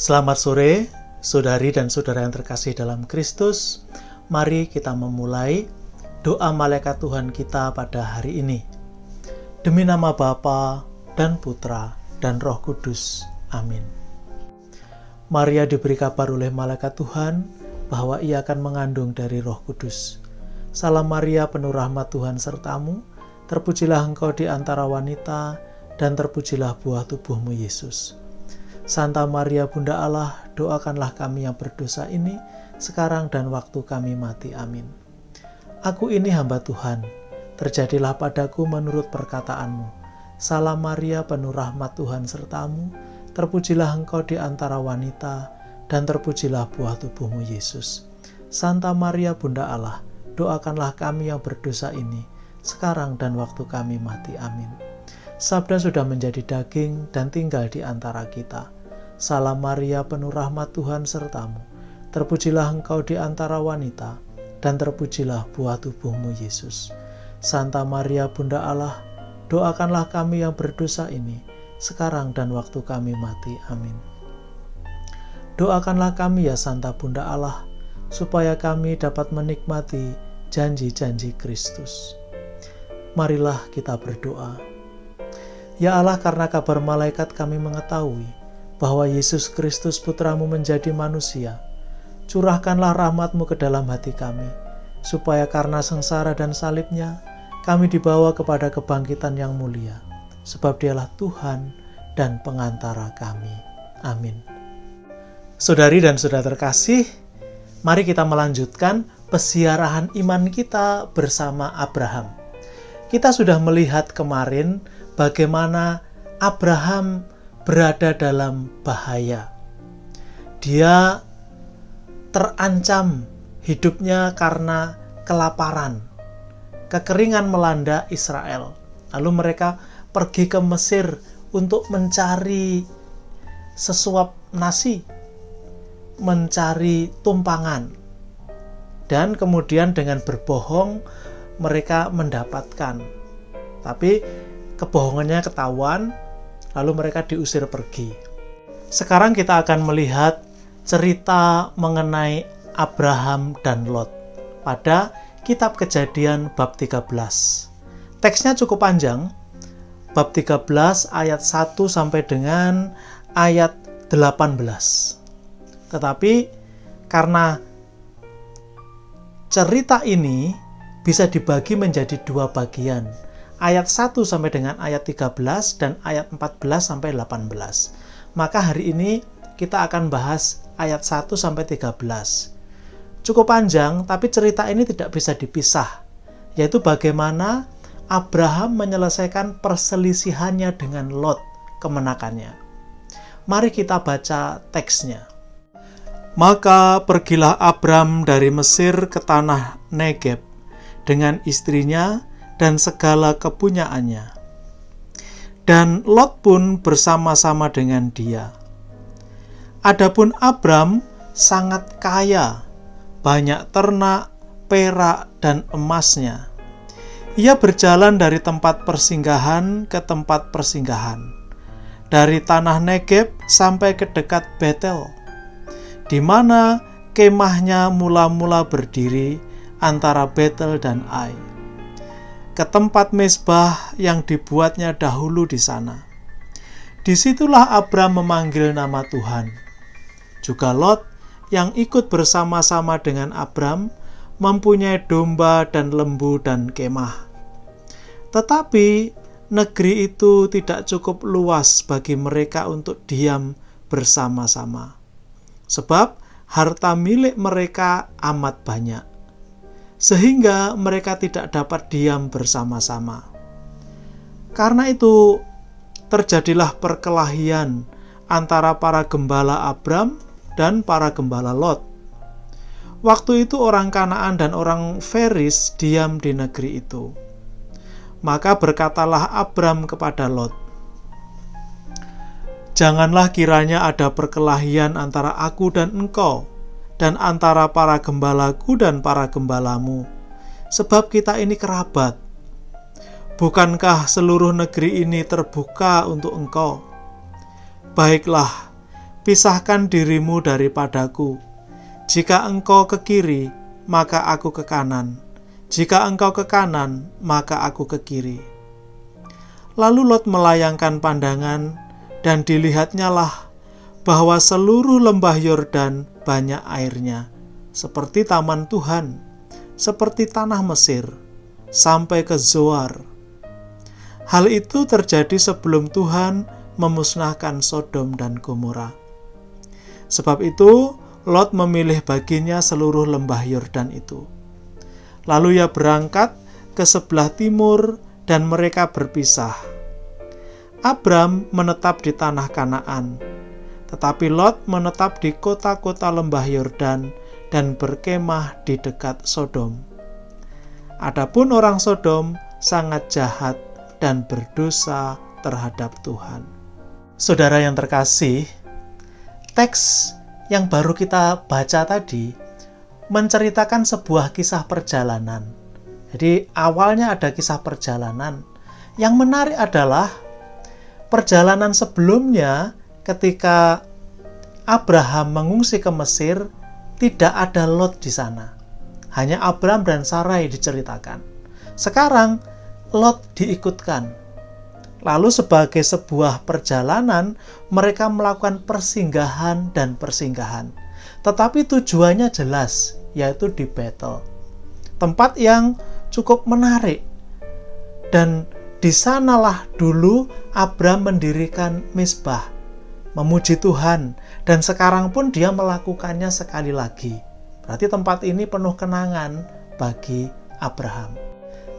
Selamat sore, saudari dan saudara yang terkasih dalam Kristus. Mari kita memulai doa malaikat Tuhan kita pada hari ini. Demi nama Bapa dan Putra dan Roh Kudus. Amin. Maria diberi kabar oleh malaikat Tuhan bahwa ia akan mengandung dari Roh Kudus. Salam Maria, penuh rahmat Tuhan sertamu, terpujilah engkau di antara wanita, dan terpujilah buah tubuhmu Yesus. Santa Maria Bunda Allah, doakanlah kami yang berdosa ini, sekarang dan waktu kami mati. Amin. Aku ini hamba Tuhan, terjadilah padaku menurut perkataanmu. Salam Maria, penuh rahmat Tuhan sertamu, terpujilah engkau di antara wanita, dan terpujilah buah tubuhmu Yesus. Santa Maria Bunda Allah, doakanlah kami yang berdosa ini, sekarang dan waktu kami mati. Amin. Sabda sudah menjadi daging dan tinggal di antara kita. Salam Maria, penuh rahmat Tuhan sertamu, terpujilah engkau di antara wanita, dan terpujilah buah tubuhmu Yesus. Santa Maria Bunda Allah, doakanlah kami yang berdosa ini, sekarang dan waktu kami mati. Amin. Doakanlah kami ya Santa Bunda Allah, supaya kami dapat menikmati janji-janji Kristus. Marilah kita berdoa. Ya Allah, karena kabar malaikat kami mengetahui bahwa Yesus Kristus Putramu menjadi manusia. Curahkanlah rahmat-Mu ke dalam hati kami, supaya karena sengsara dan salibnya, kami dibawa kepada kebangkitan yang mulia, sebab Dialah Tuhan dan pengantara kami. Amin. Saudari dan saudara terkasih, mari kita melanjutkan pesiarahan iman kita bersama Abraham. Kita sudah melihat kemarin bagaimana Abraham berada dalam bahaya. Dia terancam hidupnya karena kelaparan. Kekeringan melanda Israel. Lalu mereka pergi ke Mesir untuk mencari sesuap nasi, mencari tumpangan. Dan kemudian dengan berbohong mereka mendapatkan. Tapi kebohongannya ketahuan, lalu mereka diusir pergi. Sekarang kita akan melihat cerita mengenai Abraham dan Lot pada kitab Kejadian bab 13. Teksnya cukup panjang, bab 13 ayat 1 sampai dengan ayat 18. Tetapi karena cerita ini bisa dibagi menjadi dua bagian, ayat 1 sampai dengan ayat 13 dan ayat 14 sampai 18. Maka hari ini kita akan bahas ayat 1 sampai 13. Cukup panjang, tapi cerita ini tidak bisa dipisah, yaitu bagaimana Abraham menyelesaikan perselisihannya dengan Lot, kemenakannya. Mari kita baca teksnya. Maka pergilah Abram dari Mesir ke tanah Negeb dengan istrinya dan segala kepunyaannya. Dan Lot pun bersama-sama dengan dia. Adapun Abram sangat kaya, banyak ternak, perak, dan emasnya. Ia berjalan dari tempat persinggahan ke tempat persinggahan, dari tanah Negeb sampai ke dekat Betel, di mana kemahnya mula-mula berdiri antara Betel dan Ai, ke tempat mezbah yang dibuatnya dahulu di sana. Disitulah Abram memanggil nama Tuhan. Juga Lot yang ikut bersama-sama dengan Abram mempunyai domba dan lembu dan kemah. Tetapi negeri itu tidak cukup luas bagi mereka untuk diam bersama-sama, sebab harta milik mereka amat banyak, sehingga mereka tidak dapat diam bersama-sama. Karena itu terjadilah perkelahian antara para gembala Abram dan para gembala Lot. Waktu itu orang Kanaan dan orang Feris diam di negeri itu. Maka berkatalah Abram kepada Lot, "Janganlah kiranya ada perkelahian antara aku dan engkau, dan antara para gembalaku dan para gembalamu, sebab kita ini kerabat. Bukankah seluruh negeri ini terbuka untuk engkau? Baiklah, pisahkan dirimu daripadaku. Jika engkau ke kiri, maka aku ke kanan. Jika engkau ke kanan, maka aku ke kiri. Lalu Lot melayangkan pandangan, dan dilihatnyalah bahwa seluruh lembah Yordan banyak airnya, seperti taman Tuhan, seperti tanah Mesir, sampai ke Zoar. Hal itu terjadi sebelum Tuhan memusnahkan Sodom dan Gomora. Sebab itu, Lot memilih baginya seluruh lembah Yordan itu. Lalu ia berangkat ke sebelah timur dan mereka berpisah. Abram menetap di tanah Kanaan, tetapi Lot menetap di kota-kota lembah Yordan dan berkemah di dekat Sodom. Adapun orang Sodom sangat jahat dan berdosa terhadap Tuhan. Saudara yang terkasih, teks yang baru kita baca tadi menceritakan sebuah kisah perjalanan. Jadi awalnya ada kisah perjalanan. Yang menarik adalah perjalanan sebelumnya ketika Abraham mengungsi ke Mesir, tidak ada Lot di sana. Hanya Abram dan Sarai diceritakan. Sekarang Lot diikutkan. Lalu sebagai sebuah perjalanan, mereka melakukan persinggahan dan persinggahan. Tetapi tujuannya jelas, yaitu di Betel. Tempat yang cukup menarik. Dan di sanalah dulu Abram mendirikan mezbah, memuji Tuhan. Dan sekarang pun dia melakukannya sekali lagi. Berarti tempat ini penuh kenangan bagi Abraham.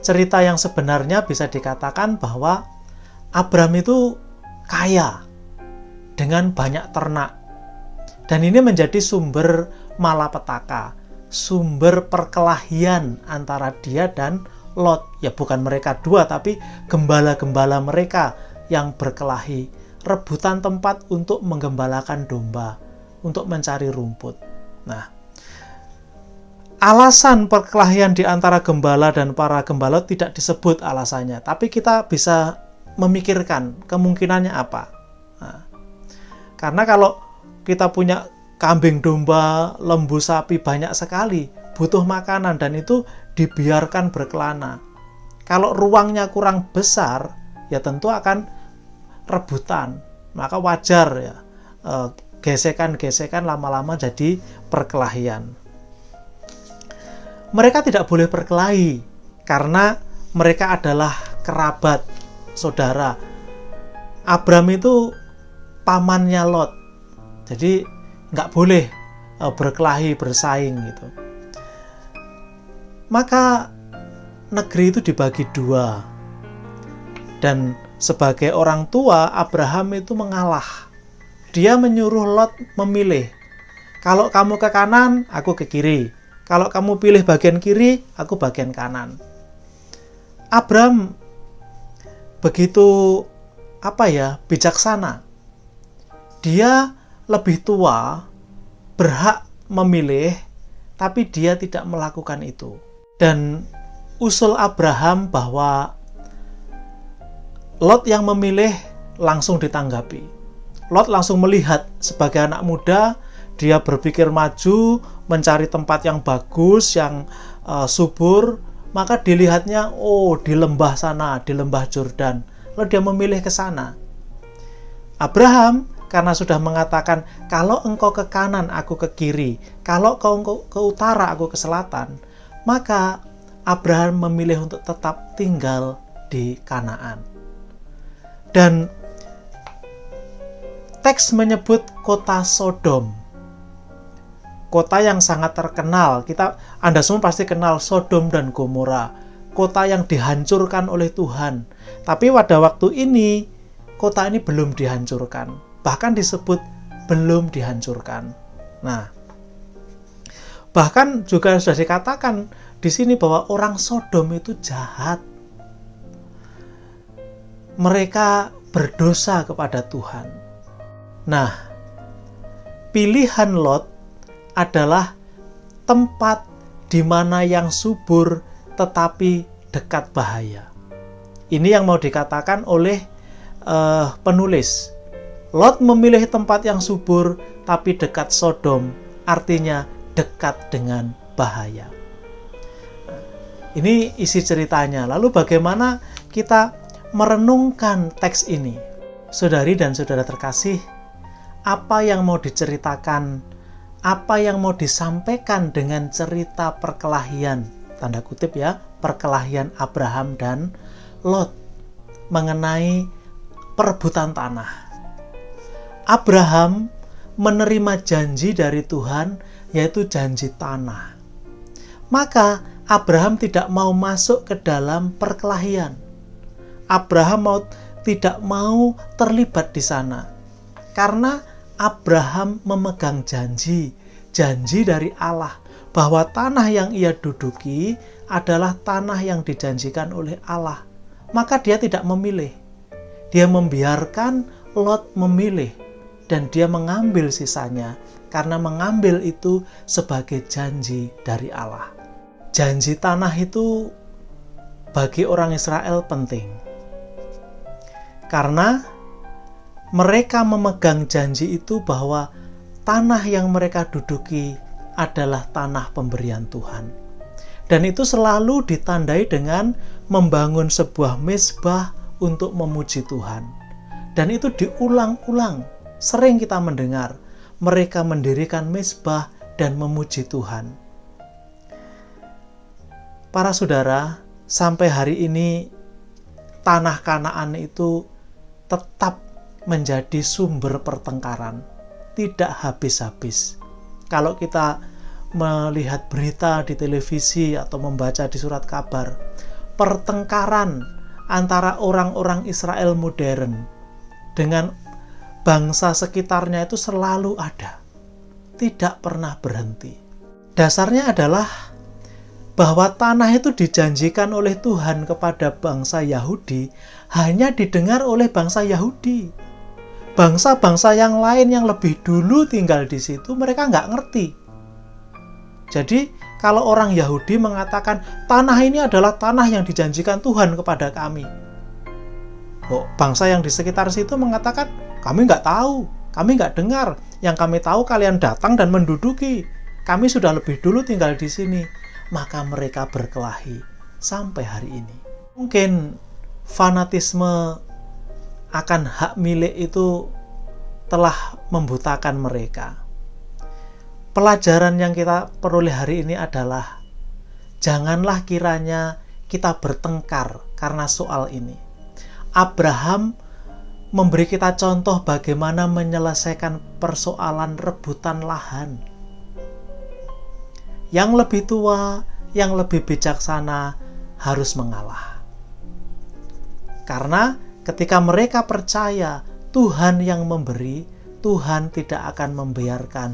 Cerita yang sebenarnya bisa dikatakan bahwa Abram itu kaya dengan banyak ternak. Dan ini menjadi sumber malapetaka, sumber perkelahian antara dia dan Lot. Ya bukan mereka dua, tapi gembala-gembala mereka yang berkelahi, rebutan tempat untuk menggembalakan domba, untuk mencari rumput. Nah, alasan perkelahian di antara gembala dan para gembala tidak disebut alasannya, tapi kita bisa memikirkan kemungkinannya apa. Nah, karena kalau kita punya kambing, domba, lembu, sapi banyak sekali, butuh makanan dan itu dibiarkan berkelana. Kalau ruangnya kurang besar, ya tentu akan rebutan. Maka wajar ya, gesekan-gesekan lama-lama jadi perkelahian. Mereka tidak boleh berkelahi karena mereka adalah kerabat, saudara. Abram itu pamannya Lot, jadi nggak boleh berkelahi, bersaing gitu. Maka negeri itu dibagi dua, dan sebagai orang tua Abraham itu mengalah. Dia menyuruh Lot memilih. Kalau kamu ke kanan, aku ke kiri. Kalau kamu pilih bagian kiri, aku bagian kanan. Abram begitu bijaksana. Dia lebih tua, berhak memilih, tapi dia tidak melakukan itu. Dan usul Abraham bahwa Lot yang memilih langsung ditanggapi. Lot langsung melihat sebagai anak muda, dia berpikir maju, mencari tempat yang bagus, yang subur, maka dilihatnya, di lembah sana, di lembah Yordan. Lalu dia memilih ke sana. Abraham karena sudah mengatakan, kalau engkau ke kanan, aku ke kiri. Kalau engkau ke utara, aku ke selatan. Maka Abraham memilih untuk tetap tinggal di Kanaan. Dan teks menyebut kota Sodom. Kota yang sangat terkenal. Anda semua pasti kenal Sodom dan Gomora. Kota yang dihancurkan oleh Tuhan. Tapi pada waktu ini, kota ini belum dihancurkan. Bahkan disebut belum dihancurkan. Nah, bahkan juga sudah dikatakan di sini bahwa orang Sodom itu jahat. Mereka berdosa kepada Tuhan. Nah, pilihan Lot adalah tempat di mana yang subur tetapi dekat bahaya. Ini yang mau dikatakan oleh penulis. Lot memilih tempat yang subur, tapi dekat Sodom, artinya dekat dengan bahaya. Ini isi ceritanya. Lalu bagaimana kita merenungkan teks ini? Saudari dan saudara terkasih, apa yang mau diceritakan, apa yang mau disampaikan dengan cerita perkelahian, tanda kutip ya, perkelahian Abraham dan Lot mengenai perebutan tanah. Abraham menerima janji dari Tuhan, yaitu janji tanah. Maka Abraham tidak mau masuk ke dalam perkelahian. Abraham tidak mau terlibat di sana. Karena Abraham memegang janji dari Allah bahwa tanah yang ia duduki adalah tanah yang dijanjikan oleh Allah. Maka dia tidak memilih. Dia membiarkan Lot memilih. Dan dia mengambil sisanya, karena mengambil itu sebagai janji dari Allah. Janji tanah itu bagi orang Israel penting. Karena mereka memegang janji itu bahwa tanah yang mereka duduki adalah tanah pemberian Tuhan. Dan itu selalu ditandai dengan membangun sebuah mezbah untuk memuji Tuhan. Dan itu diulang-ulang. Sering kita mendengar mereka mendirikan mezbah dan memuji Tuhan. Para saudara, sampai hari ini tanah Kanaan itu tetap menjadi sumber pertengkaran, tidak habis-habis. Kalau kita melihat berita di televisi atau membaca di surat kabar, pertengkaran antara orang-orang Israel modern dengan bangsa sekitarnya itu selalu ada, tidak pernah berhenti. Dasarnya adalah bahwa tanah itu dijanjikan oleh Tuhan kepada bangsa Yahudi hanya didengar oleh bangsa Yahudi. Bangsa-bangsa yang lain yang lebih dulu tinggal di situ, mereka nggak ngerti. Jadi kalau orang Yahudi mengatakan tanah ini adalah tanah yang dijanjikan Tuhan kepada kami, bangsa yang di sekitar situ mengatakan kami nggak tahu, kami nggak dengar. Yang kami tahu kalian datang dan menduduki. Kami sudah lebih dulu tinggal di sini. Maka mereka berkelahi sampai hari ini. Mungkin fanatisme akan hak milik itu telah membutakan mereka. Pelajaran yang kita peroleh hari ini adalah janganlah kiranya kita bertengkar karena soal ini. Abraham memberi kita contoh bagaimana menyelesaikan persoalan rebutan lahan. Yang lebih tua, yang lebih bijaksana harus mengalah. Karena ketika mereka percaya Tuhan yang memberi, Tuhan tidak akan membiarkan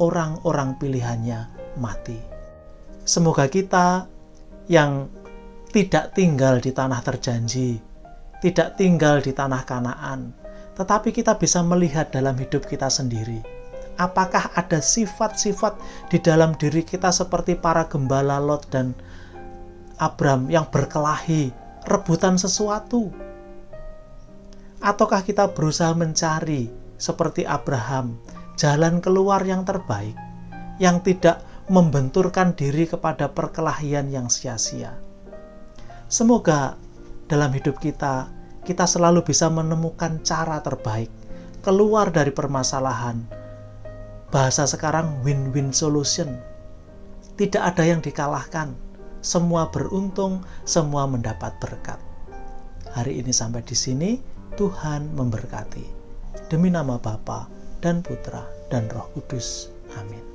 orang-orang pilihannya mati. Semoga kita yang tidak tinggal di tanah terjanji, tidak tinggal di tanah Kanaan, tetapi kita bisa melihat dalam hidup kita sendiri. Apakah ada sifat-sifat di dalam diri kita seperti para gembala Lot dan Abram yang berkelahi, rebutan sesuatu? Ataukah kita berusaha mencari seperti Abraham, jalan keluar yang terbaik, yang tidak membenturkan diri kepada perkelahian yang sia-sia? Semoga dalam hidup kita selalu bisa menemukan cara terbaik keluar dari permasalahan. Bahasa sekarang win-win solution. Tidak ada yang dikalahkan. Semua beruntung, semua mendapat berkat. Hari ini sampai di sini, Tuhan memberkati. Demi nama Bapa dan Putra dan Roh Kudus. Amin.